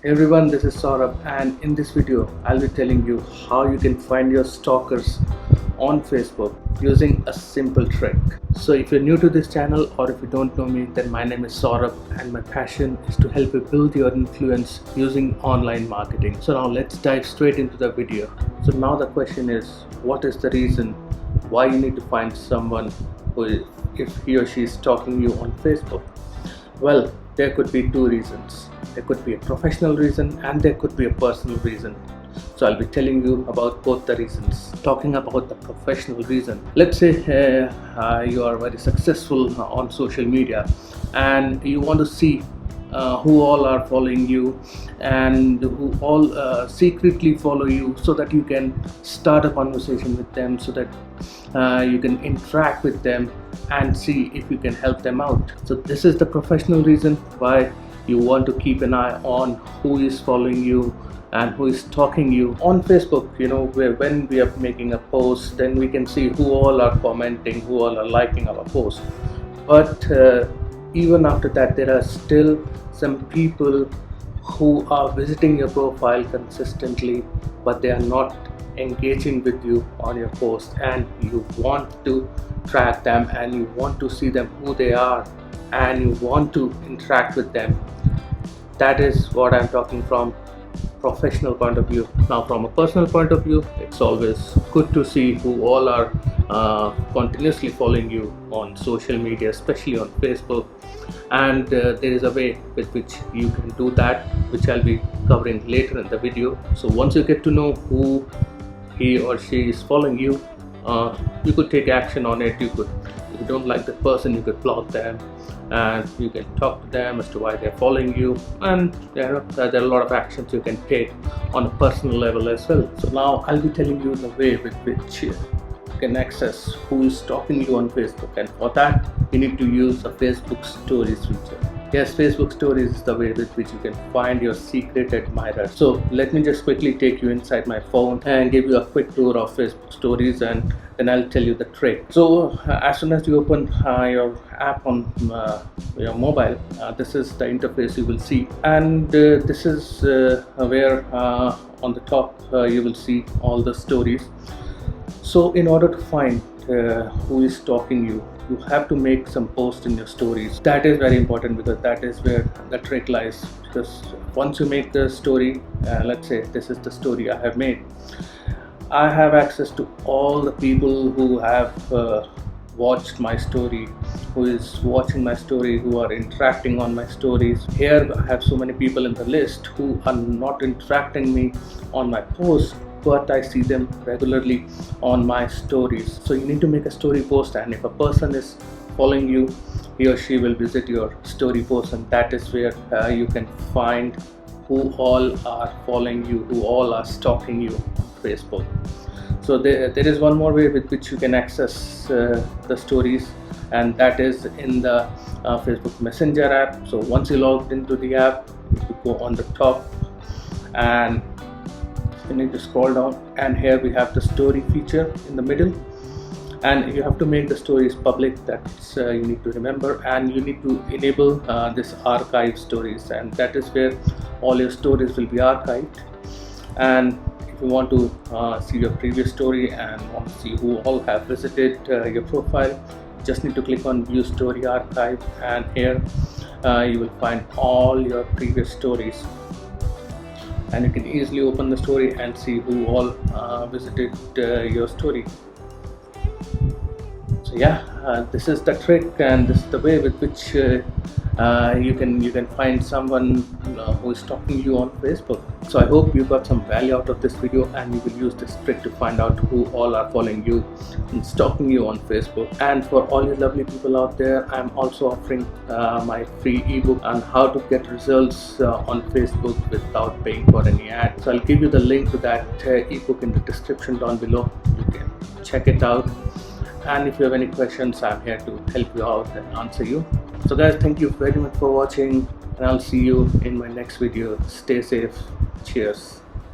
Hey everyone, this is Saurabh, and in this video I'll be telling you how you can find your stalkers on Facebook using a simple trick. So if you're new to this channel or if you don't know me, then my name is Saurabh and my passion is to help you build your influence using online marketing. So now let's dive straight into the video. So now the question is, what is the reason why you need to find someone if he or she is stalking you on Facebook? Well, there could be two reasons. There could be a professional reason and there could be a personal reason. So I'll be telling you about both the reasons. Talking about the professional reason, let's say you are very successful on social media and you want to see who all are following you and who all secretly follow you, so that you can start a conversation with them, so that you can interact with them and see if you can help them out. So this is the professional reason why you want to keep an eye on who is following you and who is stalking you on Facebook. You know, when we are making a post, then we can see who all are commenting, who all are liking our post. But even after that, there are still some people who are visiting your profile consistently, but they are not engaging with you on your post, and you want to track them and you want to see them who they are and you want to interact with them. That is what I'm talking from professional point of view. Now from a personal point of view, it's always good to see who all are continuously following you on social media, especially on Facebook. And there is a way with which you can do that, which I'll be covering later in the video. So once you get to know who he or she is following you, you could take action on it. You could, if you don't like the person, you could block them and you can talk to them as to why they're following you, and there are a lot of actions you can take on a personal level as well. So now I'll be telling you the way with which you can access who is stalking you on Facebook, and for that you need to use the Facebook Stories feature. Yes, Facebook Stories is the way with which you can find your secret admirer. So let me just quickly take you inside my phone and give you a quick tour of Facebook Stories, and then I'll tell you the trick. So as soon as you open your app on your mobile, this is the interface you will see, and this is where on the top you will see all the stories. So in order to find who is stalking you, you have to make some posts in your stories. That is very important, because that is where the trick lies. Because once you make the story, let's say this is the story I have made, I have access to all the people who have watched my story, who is watching my story, who are interacting on my stories. Here I have so many people in the list who are not interacting me on my post, but I see them regularly on my stories. So you need to make a story post, and if a person is following you, he or she will visit your story post, and that is where you can find who all are following you, who all are stalking you on Facebook. So there is one more way with which you can access the stories, and that is in the Facebook Messenger app. So once you logged into the app, you go on the top and you need to scroll down, and here we have the story feature in the middle, and you have to make the stories public. That's you need to remember, and you need to enable this archive stories, and that is where all your stories will be archived. And if you want to see your previous story and want to see who all have visited your profile, just need to click on view story archive, and here you will find all your previous stories, and you can easily open the story and see who all visited your story. So yeah, this is the trick, and this is the way with which you can find someone who is stalking you on Facebook. So I hope you got some value out of this video, and you will use this trick to find out who all are following you and stalking you on Facebook. And for all you lovely people out there, I'm also offering my free ebook on how to get results on Facebook without paying for any ad. So I'll give you the link to that ebook in the description down below. You can check it out, and if you have any questions, I'm here to help you out and answer you. So guys, thank you very much for watching, and I'll see you in my next video. Stay safe. Cheers.